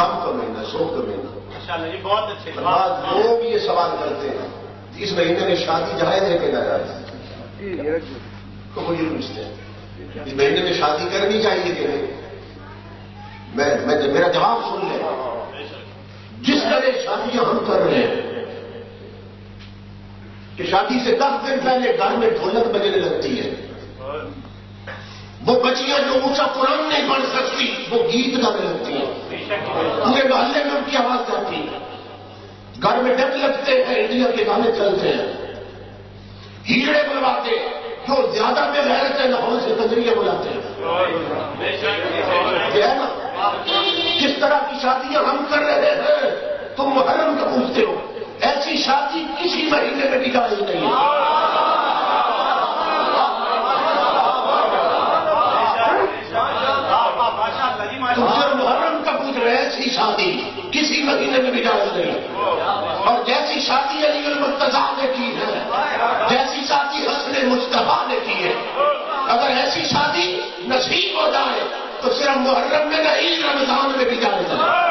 غم کا مہینہ، سوگ کا مہینہ. ماشاءاللہ جی بہت اچھے. بعض لوگ یہ سوال کرتے ہیں اس مہینے میں شادی جائز ہے کہ ناجائز؟ تو وہ یہ پوچھتے ہیں اس مہینے میں شادی کرنی چاہیے کہ نہیں. میرا جواب سن لیں. جس طرح شادیاں ہم کر رہے ہیں کہ شادی سے 10 دن پہلے گھر میں ڈھولک بجنے لگتی ہے، وہ بچیاں جو اونچا قرآن نہیں پڑھ سکتی وہ گیت گانے لگتی ہیں، پورے محلے میں ان کی آواز جاتی ہے، گھر میں ڈب لگتے ہیں، انڈیا کے گانے چلتے ہیں، ہیڑے بلواتے، جو زیادہ بے غیرت ہے لاہور سے تجریہ بلاتے ہیں. یہ ہے نا کس طرح کی شادیاں ہم کر رہے ہیں. تم محرم کا پوچھتے ہو، ایسی شادی کسی مہینے میں بھی جائز نہیں ہے. تم صرف محرم کا پوچھ رہے ہیں، ایسی شادی کسی مہینے میں بھی جائز نہیں. اور جیسی شادی علی المرتضیٰ نے کی ہے، جیسی شادی حسن مصطفیٰ نے کی ہے، اگر ایسی شادی نصیب ہو جائے تو صرف محرم میں نہیں رمضان میں بھی جائز ہے.